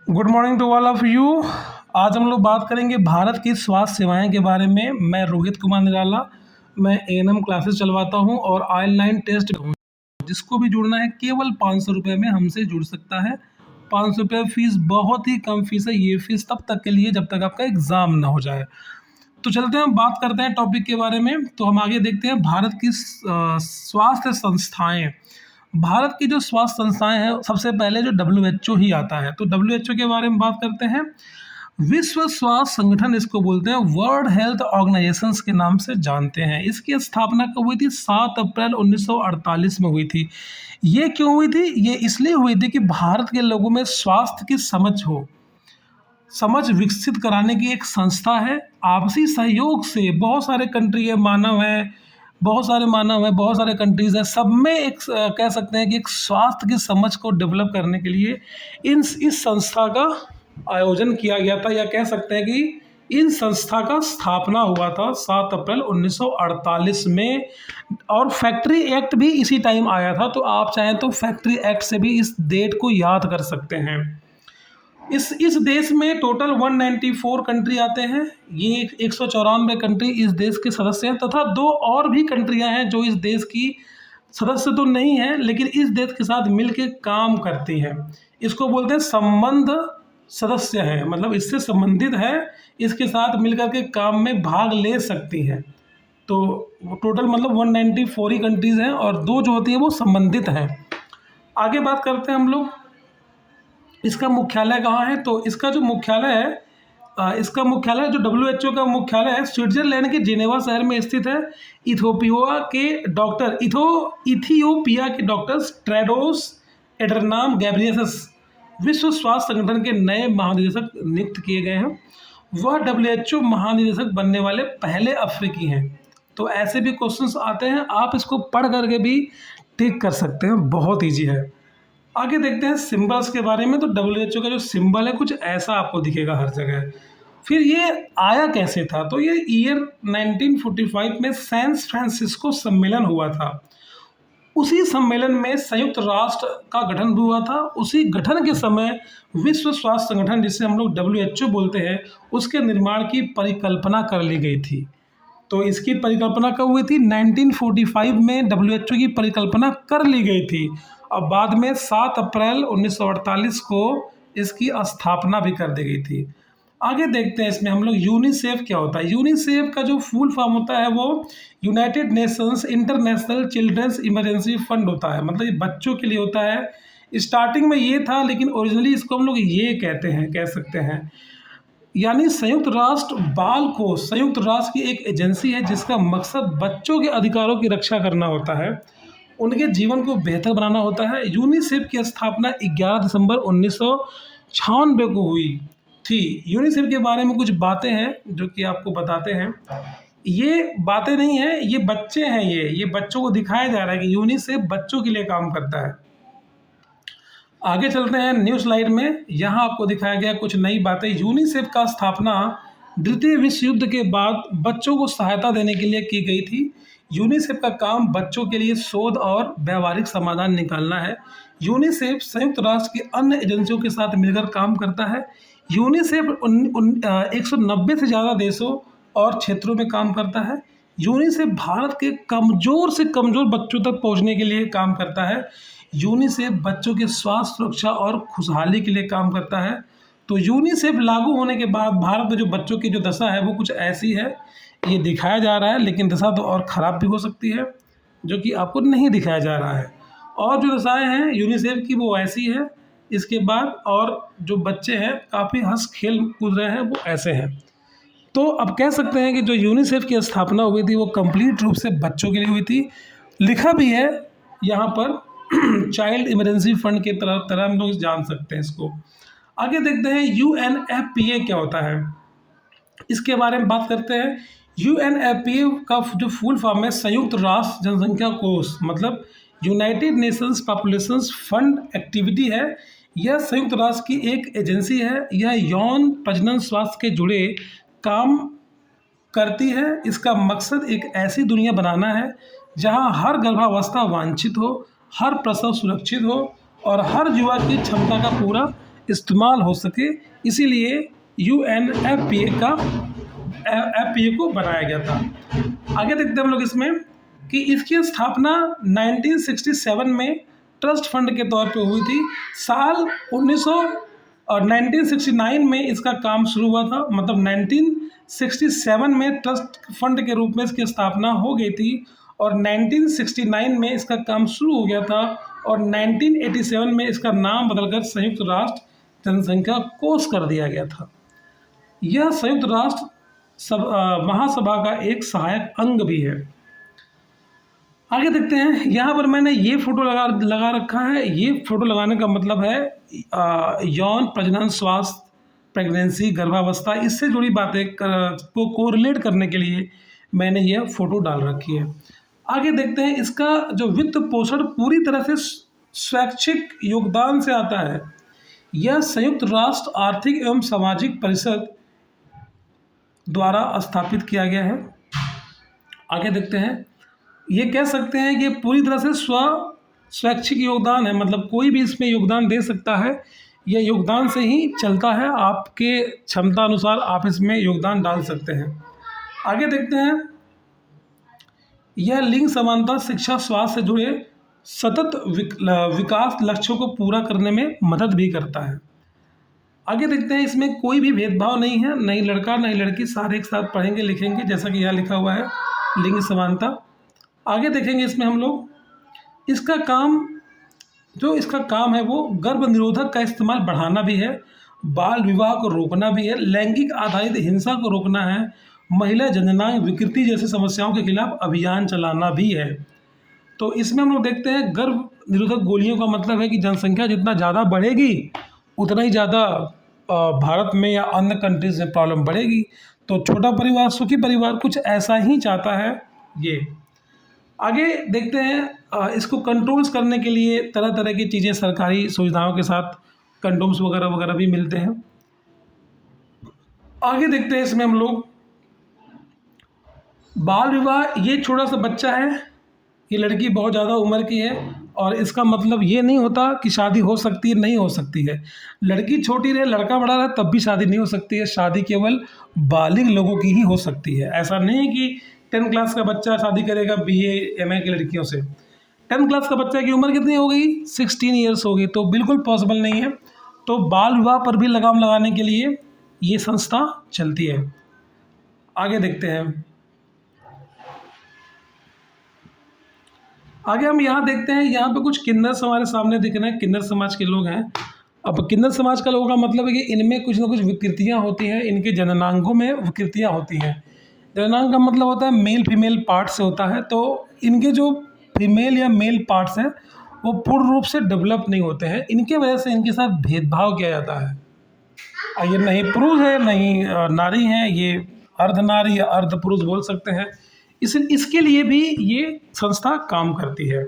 Good morning to all of you. आज हम लोग बात करेंगे भारत की स्वास्थ्य सेवाएं के बारे में। मैं रोहित कुमार निराला, मैं एएनएम क्लासेस चलवाता हूं और ऑनलाइन टेस्ट हूँ। जिसको भी जुड़ना है केवल 500 रुपये में हमसे जुड़ सकता है। 500 रुपये फीस बहुत ही कम फीस है। ये फीस तब तक के लिए जब तक आपका एग्ज़ाम ना हो जाए। तो चलते हैं, बात करते हैं टॉपिक के बारे में। तो हम आगे देखते हैं भारत की स्वास्थ्य संस्थाएं। भारत की जो स्वास्थ्य संस्थाएं हैं, सबसे पहले जो WHO ही आता है। तो WHO के बारे में बात करते हैं। विश्व स्वास्थ्य संगठन इसको बोलते हैं, वर्ल्ड हेल्थ ऑर्गेनाइजेशन के नाम से जानते हैं। इसकी स्थापना कब हुई थी? 7 अप्रैल 1948 में हुई थी। ये क्यों हुई थी? ये इसलिए हुई थी कि भारत के लोगों में स्वास्थ्य की समझ विकसित कराने की एक संस्था है। आपसी सहयोग से बहुत सारे कंट्री है, बहुत सारे कंट्रीज़ हैं, सब में एक कह सकते हैं कि एक स्वास्थ्य की समझ को डेवलप करने के लिए इस संस्था का आयोजन किया गया था, या कह सकते हैं कि इन संस्था का स्थापना हुआ था 7 अप्रैल 1948 में। और फैक्ट्री एक्ट भी इसी टाइम आया था। तो आप चाहें तो फैक्ट्री एक्ट से भी इस डेट को याद कर सकते हैं। इस देश में टोटल 194 कंट्री आते हैं। ये 194 कंट्री इस देश के सदस्य हैं, तथा 2 और भी कंट्रियां हैं जो इस देश की सदस्य तो नहीं है लेकिन इस देश के साथ मिलकर काम करती हैं। इसको बोलते हैं संबंध सदस्य हैं, मतलब इससे संबंधित है, इसके साथ मिलकर के काम में भाग ले सकती हैं। तो टोटल मतलब 194 ही कंट्रीज़ हैं और 2 जो होती है वो संबंधित हैं। आगे बात करते हैं हम लोग, इसका मुख्यालय कहाँ है? तो इसका जो मुख्यालय है, जो WHO का मुख्यालय है, स्विट्जरलैंड के जिनेवा शहर में स्थित है। इथियोपिया के डॉक्टर टेड्रोस एडरनाम गैब्रियसस विश्व स्वास्थ्य संगठन के नए महानिदेशक नियुक्त किए गए हैं। वह WHO महानिदेशक बनने वाले पहले अफ्रीकी हैं। तो ऐसे भी क्वेश्चंस आते हैं, आप इसको पढ़ करके भी टिक कर सकते हैं, बहुत ईजी है। आगे देखते हैं सिंबल्स के बारे में। तो WHO का जो सिंबल है कुछ ऐसा आपको दिखेगा हर जगह। फिर ये आया कैसे था? तो ये ईयर 1945 में सैन फ्रांसिस्को सम्मेलन हुआ था। उसी सम्मेलन में संयुक्त राष्ट्र का गठन भी हुआ था। उसी गठन के समय विश्व स्वास्थ्य संगठन, जिसे हम लोग WHO बोलते हैं, उसके निर्माण की परिकल्पना कर ली गई थी। तो इसकी परिकल्पना कब हुई थी? 1945 में WHO की परिकल्पना कर ली गई थी। अब बाद में 7 अप्रैल 1948 को इसकी स्थापना भी कर दी गई थी। आगे देखते हैं इसमें हम लोग यूनिसेफ क्या होता है। यूनिसेफ का जो फुल फॉर्म होता है वो United Nations International Children's Emergency Fund होता है, मतलब ये बच्चों के लिए होता है। स्टार्टिंग में ये था लेकिन ओरिजिनली इसको हम लोग ये कह सकते हैं। यानी संयुक्त राष्ट्र की एक एजेंसी है जिसका मकसद बच्चों के अधिकारों की रक्षा करना होता है, उनके जीवन को बेहतर बनाना होता है। यूनिसेफ की स्थापना 11 दिसंबर 1996 को हुई थी। यूनिसेफ के बारे में कुछ बातें हैं जो कि आपको बताते हैं। ये बातें नहीं हैं, ये बच्चे हैं। ये बच्चों को दिखाया जा रहा है कि यूनिसेफ बच्चों के लिए काम करता है। आगे चलते हैं न्यू स्लाइड में। यहाँ आपको दिखाया गया कुछ नई बातें। यूनिसेफ का स्थापना द्वितीय विश्व युद्ध के बाद बच्चों को सहायता देने के लिए की गई थी। यूनिसेफ का काम बच्चों के लिए शोध और व्यावहारिक समाधान निकालना है। यूनिसेफ संयुक्त राष्ट्र की अन्य एजेंसियों के साथ मिलकर काम करता है। यूनिसेफ 190 से ज़्यादा देशों और क्षेत्रों में काम करता है। यूनिसेफ भारत के कमज़ोर से कमज़ोर बच्चों तक पहुंचने के लिए काम करता है। यूनिसेफ बच्चों के स्वास्थ्य, सुरक्षा और खुशहाली के लिए काम करता है। तो यूनिसेफ लागू होने के बाद भारत में जो बच्चों की जो दशा है वो कुछ ऐसी है, ये दिखाया जा रहा है, लेकिन दशा तो और ख़राब भी हो सकती है जो कि आपको नहीं दिखाया जा रहा है। और जो दशाएं हैं यूनिसेफ की वो ऐसी है। इसके बाद और जो बच्चे हैं काफ़ी हंस खेल कूद रहे हैं, वो ऐसे हैं। तो अब कह सकते हैं कि जो यूनिसेफ की स्थापना हुई थी वो कंप्लीट रूप से बच्चों के लिए हुई थी। लिखा भी है यहाँ पर चाइल्ड इमरजेंसी फंड के तरह हम लोग जान सकते हैं इसको। आगे देखते हैं UNFPA क्या होता है, इसके बारे में बात करते हैं। UNFPA का जो फुल फॉर्म है संयुक्त राष्ट्र जनसंख्या कोष, मतलब United Nations population fund activity है। यह संयुक्त राष्ट्र की एक एजेंसी है। यह यौन प्रजनन स्वास्थ्य के जुड़े काम करती है। इसका मकसद एक ऐसी दुनिया बनाना है जहां हर गर्भावस्था वांछित हो, हर प्रसव सुरक्षित हो और हर युवा की क्षमता का पूरा इस्तेमाल हो सके, इसीलिए एफपीए को बनाया गया था। आगे देखते हैं हम लोग इसमें कि इसकी स्थापना 1967 में ट्रस्ट फंड के तौर पे हुई थी। साल 1969 में इसका काम शुरू हुआ था, मतलब 1967 में ट्रस्ट फंड के रूप में इसकी स्थापना हो गई थी और 1969 में इसका काम शुरू हो गया था और 1987 में इसका नाम बदलकर संयुक्त राष्ट्र जनसंख्या कोष कर दिया गया था। यह संयुक्त राष्ट्र महासभा का एक सहायक अंग भी है। आगे देखते हैं, यहाँ पर मैंने ये फोटो लगा रखा है। ये फोटो लगाने का मतलब है यौन प्रजनन, स्वास्थ्य, प्रेगनेंसी, गर्भावस्था, इससे जुड़ी बातें को कोरिलेट करने के लिए मैंने यह फोटो डाल रखी है। आगे देखते हैं, इसका जो वित्त पोषण पूरी तरह से स्वैच्छिक योगदान से आता है। यह संयुक्त राष्ट्र आर्थिक एवं सामाजिक परिषद द्वारा स्थापित किया गया है। आगे देखते हैं, ये कह सकते हैं कि पूरी तरह से स्वैच्छिक योगदान है, मतलब कोई भी इसमें योगदान दे सकता है। यह योगदान से ही चलता है, आपके क्षमता अनुसार आप इसमें योगदान डाल सकते हैं। आगे देखते हैं, यह लिंग समानता, शिक्षा, स्वास्थ्य से जुड़े सतत विकास लक्ष्यों को पूरा करने में मदद भी करता है। आगे देखते हैं, इसमें कोई भी भेदभाव नहीं है, नहीं लड़का नहीं लड़की, सारे एक साथ पढ़ेंगे लिखेंगे, जैसा कि यहाँ लिखा हुआ है लिंग समानता। आगे देखेंगे इसमें हम लोग इसका काम है वो गर्भ निरोधक का इस्तेमाल बढ़ाना भी है, बाल विवाह को रोकना भी है, लैंगिक आधारित हिंसा को रोकना है, महिला जननांग विकृति जैसी समस्याओं के खिलाफ अभियान चलाना भी है। तो इसमें हम लोग देखते हैं, गर्भ निरोधक गोलियों का मतलब है कि जनसंख्या जितना ज़्यादा बढ़ेगी उतना ही ज़्यादा भारत में या अन्य कंट्रीज में प्रॉब्लम बढ़ेगी। तो छोटा परिवार सुखी परिवार कुछ ऐसा ही चाहता है ये। आगे देखते हैं, इसको कंट्रोल्स करने के लिए तरह तरह की चीज़ें सरकारी सुविधाओं के साथ कंडोम्स वगैरह वगैरह भी मिलते हैं। आगे देखते हैं, इसमें हम लोग बाल विवाह, ये छोटा सा बच्चा है, ये लड़की बहुत ज़्यादा उम्र की है और इसका मतलब ये नहीं होता कि शादी हो सकती है, नहीं हो सकती है। लड़की छोटी रहे लड़का बड़ा रहे तब भी शादी नहीं हो सकती है। शादी केवल बालिग लोगों की ही हो सकती है। ऐसा नहीं है कि 10 क्लास का बच्चा शादी करेगा BA MA की लड़कियों से। 10 क्लास का बच्चा की उम्र कितनी हो गई? 16 ईयर्स हो गई, तो बिल्कुल पॉसिबल नहीं है। तो बाल विवाह पर भी लगाम लगाने के लिए ये संस्था चलती है। आगे देखते हैं, आगे हम यहाँ देखते हैं, यहाँ पे कुछ किन्नर हमारे सामने दिख रहे हैं। किन्नर समाज के लोग हैं। अब किन्नर समाज का लोगों का मतलब है कि इनमें कुछ ना कुछ विकृतियाँ होती हैं, इनके जननांगों में विकृतियाँ होती हैं। जननांग का मतलब होता है मेल फीमेल पार्ट से होता है। तो इनके जो फीमेल या मेल पार्ट्स हैं वो पूर्ण रूप से डेवलप नहीं होते हैं, इनके वजह से इनके साथ भेदभाव किया जाता है। ये नहीं पुरुष है नहीं नारी है, ये अर्ध नारी या अर्ध पुरुष बोल सकते हैं। इसके लिए भी ये संस्था काम करती है।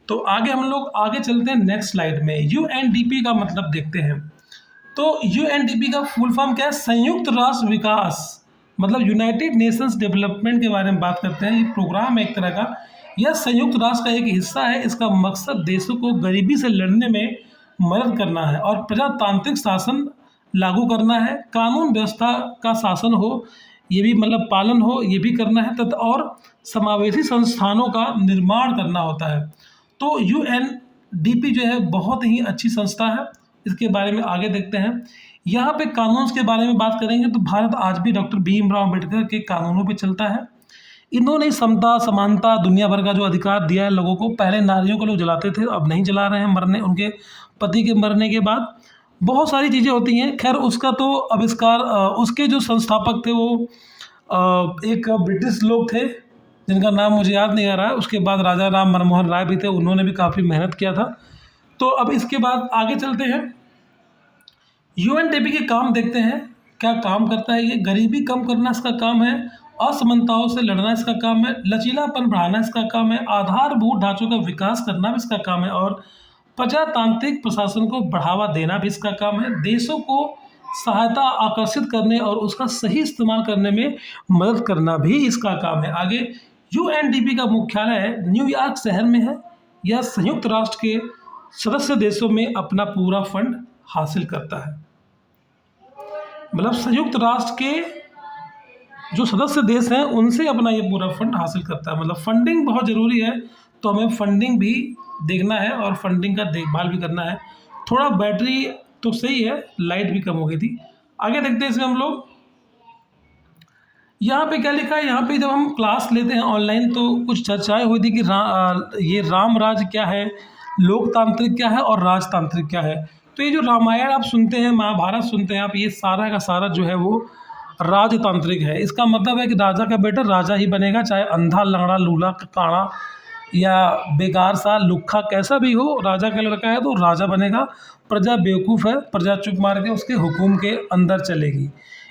तो आगे हम लोग आगे चलते हैं नेक्स्ट स्लाइड में। UNDP का मतलब देखते हैं। तो UNDP का फुल फॉर्म क्या है? संयुक्त राष्ट्र विकास, मतलब यूनाइटेड नेशंस डेवलपमेंट के बारे में बात करते हैं। ये प्रोग्राम है एक तरह का, यह संयुक्त राष्ट्र का एक हिस्सा है। इसका मकसद देशों को गरीबी से लड़ने में मदद करना है और प्रजातांत्रिक शासन लागू करना है। कानून व्यवस्था का शासन हो, ये भी मतलब पालन हो, ये भी करना है तथा और समावेशी संस्थानों का निर्माण करना होता है। तो UNDP जो है बहुत ही अच्छी संस्था है। इसके बारे में आगे देखते हैं। यहाँ पे कानून के बारे में बात करेंगे तो भारत आज भी डॉक्टर भीमराव अम्बेडकर के कानूनों पे चलता है। इन्होंने समता, समानता, दुनिया भर का जो अधिकार दिया है लोगों को। पहले नारियों को लोग जलाते थे, अब नहीं जला रहे हैं, मरने उनके पति के मरने के बाद। बहुत सारी चीज़ें होती हैं। खैर उसका तो आविष्कार उसके जो संस्थापक थे वो एक ब्रिटिश लोग थे जिनका नाम मुझे याद नहीं आ रहा है। उसके बाद राजा राम मनमोहन राय भी थे, उन्होंने भी काफ़ी मेहनत किया था। तो अब इसके बाद आगे चलते हैं, UNDP के काम देखते हैं क्या काम करता है। ये गरीबी कम करना इसका काम है, असमानताओं से लड़ना इसका काम है, लचीलापन बढ़ाना इसका काम है, आधारभूत ढांचों का विकास करना भी इसका काम है और प्रजातांत्रिक प्रशासन को बढ़ावा देना भी इसका काम है। देशों को सहायता आकर्षित करने और उसका सही इस्तेमाल करने में मदद करना भी इसका काम है। आगे UNDP का मुख्यालय न्यूयॉर्क शहर में है। यह संयुक्त राष्ट्र के सदस्य देशों में अपना पूरा फंड हासिल करता है। मतलब संयुक्त राष्ट्र के जो सदस्य देश हैं उनसे अपना ये पूरा फंड हासिल करता है। मतलब फंडिंग बहुत ज़रूरी है, तो हमें फंडिंग भी देखना है और फंडिंग का देखभाल भी करना है। थोड़ा बैटरी तो सही है, लाइट भी कम हो गई थी। आगे देखते हैं इसमें हम लोग, यहाँ पे क्या लिखा है। यहाँ पे जब हम क्लास लेते हैं ऑनलाइन तो कुछ चर्चाएं हुई थी कि ये राम राज क्या है, लोकतांत्रिक क्या है और राजतांत्रिक क्या है। तो ये जो रामायण आप सुनते हैं, महाभारत सुनते हैं आप, ये सारा का सारा जो है वो राजतांत्रिक है। इसका मतलब है कि राजा का बेटा राजा ही बनेगा, चाहे अंधा लंगड़ा लूला काड़ा या बेकार सा लुक्खा कैसा भी हो, राजा का लड़का है तो राजा बनेगा। प्रजा बेवकूफ़ है, प्रजा चुप मार के उसके हुक्म के अंदर चलेगी।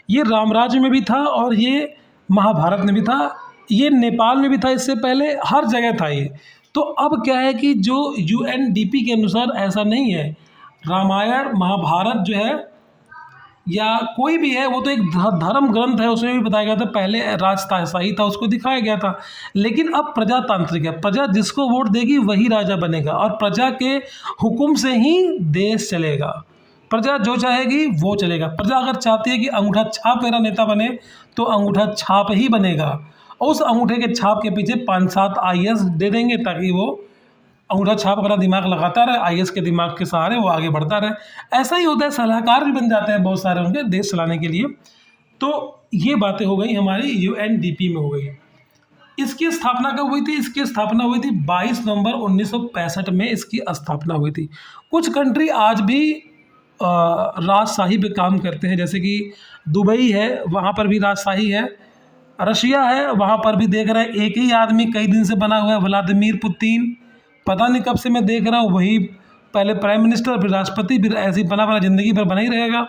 ये रामराज्य में भी था और ये महाभारत में भी था, ये नेपाल में भी था, इससे पहले हर जगह था ये। तो अब क्या है कि जो यूएनडीपी के अनुसार ऐसा नहीं है। रामायण महाभारत जो है या कोई भी है वो तो एक धर्म ग्रंथ है, उसमें भी बताया गया था पहले राजशाही था, उसको दिखाया गया था। लेकिन अब प्रजातांत्रिक है, प्रजा जिसको वोट देगी वही राजा बनेगा और प्रजा के हुक्म से ही देश चलेगा। प्रजा जो चाहेगी वो चलेगा। प्रजा अगर चाहती है कि अंगूठा छाप मेरा नेता बने तो अंगूठा छाप ही बनेगा, और उस अंगूठे के छाप के पीछे 5-7 आईएएस दे देंगे ताकि वो अंगूठा छाप अपना दिमाग लगाता रहे, आईएएस के दिमाग के सहारे वो आगे बढ़ता रहे। ऐसा ही होता है, सलाहकार भी बन जाते हैं बहुत सारे उनके देश चलाने के लिए। तो ये बातें हो गई हमारी यूएनडीपी में हो गई। इसकी स्थापना कब हुई थी? इसकी स्थापना हुई थी 22 नवंबर 1965 में इसकी स्थापना हुई थी। कुछ कंट्री आज भी राजशाही पे काम करते हैं, जैसे कि दुबई है, वहाँ पर भी राजशाही है। रशिया है, वहाँ पर भी देख रहे हैं एक ही आदमी कई दिन से बना हुआ है, व्लादिमीर पुतिन। पता नहीं कब से मैं देख रहा हूँ, वही पहले प्राइम मिनिस्टर फिर राष्ट्रपति, फिर ऐसी बना बना ज़िंदगी भर बना ही रहेगा।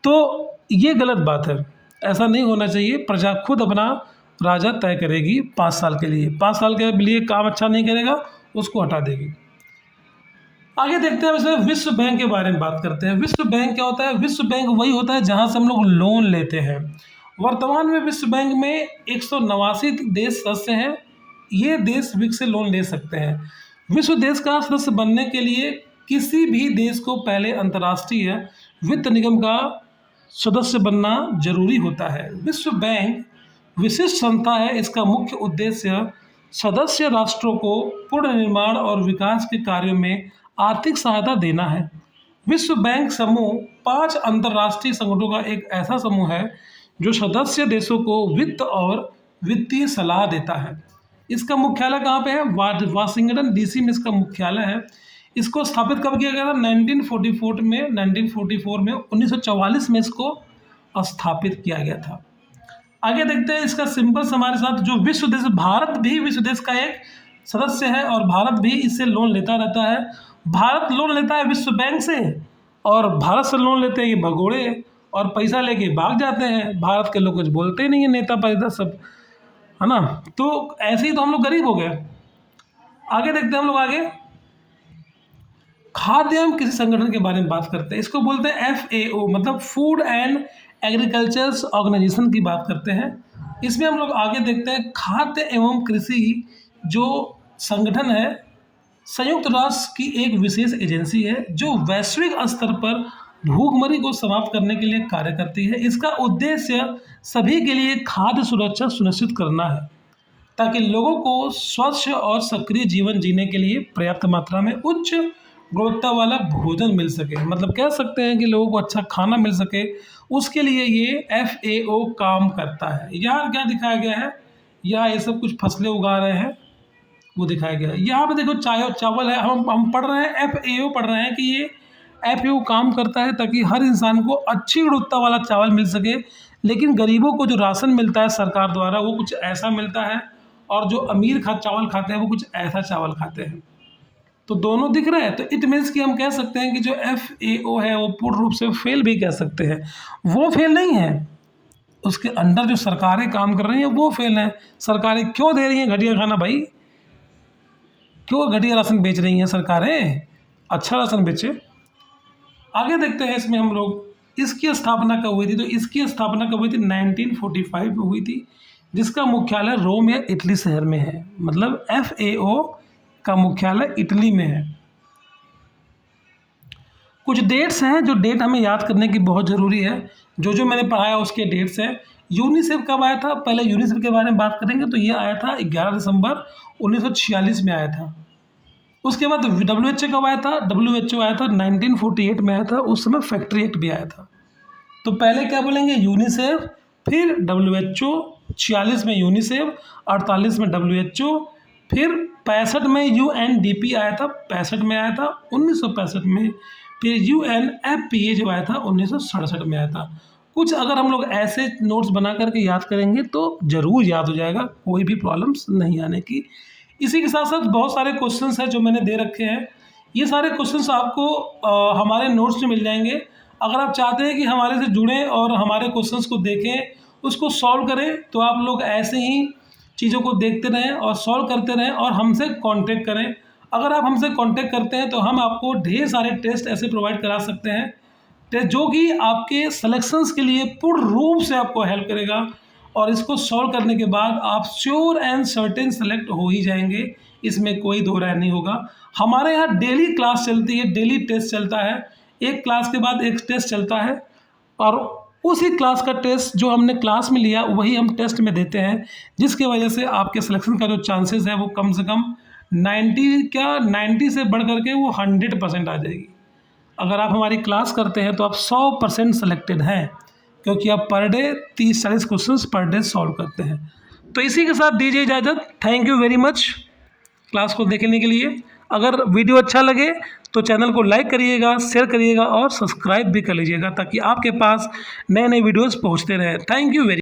तो ये गलत बात है, ऐसा नहीं होना चाहिए। प्रजा खुद अपना राजा तय करेगी 5 साल के लिए, 5 साल के लिए काम अच्छा नहीं करेगा उसको हटा देगी। आगे देखते हैं वैसे विश्व बैंक के बारे में बात करते हैं। विश्व बैंक क्या होता है? विश्व बैंक वही होता है जहाँ से हम लोग लोन लेते हैं। वर्तमान में विश्व बैंक में 189 देश सदस्य हैं। ये देश विश्व से लोन ले सकते हैं। विश्व देश का सदस्य बनने के लिए किसी भी देश को पहले अंतर्राष्ट्रीय वित्त निगम का सदस्य बनना जरूरी होता है। विश्व बैंक विशिष्ट संस्था है। इसका मुख्य उद्देश्य सदस्य राष्ट्रों को पुनर्निर्माण और विकास के कार्यों में आर्थिक सहायता देना है। विश्व बैंक समूह 5 अंतर्राष्ट्रीय संगठनों का एक ऐसा समूह है जो सदस्य देशों को वित्त और वित्तीय सलाह देता है। इसका मुख्यालय कहाँ पे है? वाशिंगटन डीसी में इसका मुख्यालय है। इसको स्थापित कब किया गया था? 1944 में 1944 में इसको स्थापित किया गया था। आगे देखते हैं इसका सिंपल्स हमारे साथ। जो विश्व देश, भारत भी विश्व देश का एक सदस्य है और भारत भी इससे लोन लेता रहता है। भारत लोन लेता है विश्व बैंक से, और भारत से लोन लेते हैं ये भगोड़े और पैसा लेके भाग जाते हैं। भारत के लोग कुछ बोलते ही नहीं है, नेता पैदा सब, है ना। तो ऐसे ही तो हम लोग गरीब हो गए। आगे देखते हैं हम लोग आगे, खाद्य एवं कृषि संगठन के बारे में बात करते हैं। इसको बोलते हैं FAO, मतलब फूड एंड एग्रीकल्चर्स ऑर्गेनाइजेशन की बात करते हैं। इसमें हम लोग आगे देखते हैं खाद्य एवं कृषि जो संगठन है, संयुक्त राष्ट्र की एक विशेष एजेंसी है जो वैश्विक स्तर पर भूखमरी को समाप्त करने के लिए कार्य करती है। इसका उद्देश्य सभी के लिए खाद्य सुरक्षा सुनिश्चित करना है ताकि लोगों को स्वच्छ और सक्रिय जीवन जीने के लिए पर्याप्त मात्रा में उच्च गुणवत्ता वाला भोजन मिल सके। मतलब कह सकते हैं कि लोगों को अच्छा खाना मिल सके, उसके लिए ये FAO काम करता है। यहाँ क्या दिखाया गया है? यहाँ ये सब कुछ फसलें उगा रहे हैं वो दिखाया गया है। यहाँ पे देखो चावल है। हम पढ़ रहे हैं FAO पढ़ रहे हैं कि ये FAO काम करता है ताकि हर इंसान को अच्छी गुणवत्ता वाला चावल मिल सके। लेकिन गरीबों को जो राशन मिलता है सरकार द्वारा वो कुछ ऐसा मिलता है, और जो अमीर चावल खाते हैं वो कुछ ऐसा चावल खाते हैं। तो दोनों दिख रहा है। तो इट मीन्स कि हम कह सकते हैं कि जो FAO है वो पूर्ण रूप से फेल भी कह सकते हैं। वो फेल नहीं है, उसके अंडर जो सरकारें काम कर रही हैं वो फेल हैं। सरकारें क्यों दे रही हैं घटिया खाना भाई? क्यों घटिया राशन बेच रही हैं सरकारें? अच्छा राशन बेचे। आगे देखते हैं इसमें हम लोग, इसकी स्थापना कब हुई थी? तो इसकी स्थापना कब हुई थी? 1945 में हुई थी, जिसका मुख्यालय रोम या इटली शहर में है। मतलब FAO का मुख्यालय इटली में है। कुछ डेट्स हैं जो डेट हमें याद करने की बहुत ज़रूरी है, जो मैंने पढ़ाया उसके डेट्स हैं। यूनिसेफ कब आया था, पहले यूनिसेफ के बारे में बात करेंगे तो ये आया था 11 दिसंबर 1946 में आया था। उसके बाद WHO कब आया था, WHO आया था 1948 में आया था, उस समय फैक्ट्री एक्ट भी आया था। तो पहले क्या बोलेंगे, यूनिसेफ, फिर WHO, 46 में यूनिसेफ, 48 में WHO, फिर 65 में UNDP आया था, 65 में आया था, 1965 में, फिर UNFPA जब आया था 1967 में आया था। कुछ अगर हम लोग ऐसे नोट्स बना करके याद करेंगे तो ज़रूर याद हो जाएगा, कोई भी प्रॉब्लम्स नहीं आने की। इसी के साथ साथ बहुत सारे क्वेश्चंस हैं जो मैंने दे रखे हैं, ये सारे क्वेश्चंस आपको हमारे नोट्स में मिल जाएंगे। अगर आप चाहते हैं कि हमारे से जुड़ें और हमारे क्वेश्चंस को देखें, उसको सॉल्व करें, तो आप लोग ऐसे ही चीज़ों को देखते रहें और सॉल्व करते रहें और हमसे कांटेक्ट करें। अगर आप हमसे कांटेक्ट करते हैं तो हम आपको ढेर सारे टेस्ट ऐसे प्रोवाइड करा सकते हैं जो कि आपके सिलेक्शंस के लिए पूर्ण रूप से आपको हेल्प करेगा, और इसको सॉल्व करने के बाद आप श्योर एंड सर्टेन सेलेक्ट हो ही जाएंगे, इसमें कोई दो राय नहीं होगा। हमारे यहाँ डेली क्लास चलती है, डेली टेस्ट चलता है, एक क्लास के बाद एक टेस्ट चलता है, और उसी क्लास का टेस्ट जो हमने क्लास में लिया वही हम टेस्ट में देते हैं, जिसके वजह से आपके सिलेक्शन का जो चांसेस है वो कम से कम 90 से बढ़ करके वो 100% आ जाएगी। अगर आप हमारी क्लास करते हैं तो आप 100% सेलेक्टेड हैं, क्योंकि आप per day 30-40 questions per day solve करते हैं। तो इसी के साथ दीजिए इजाज़त। Thank you very much class को देखने के लिए। अगर वीडियो अच्छा लगे तो चैनल को लाइक करिएगा, शेयर करिएगा और सब्सक्राइब भी कर लीजिएगा, ताकि आपके पास नए नए वीडियोस पहुंचते रहें। Thank you very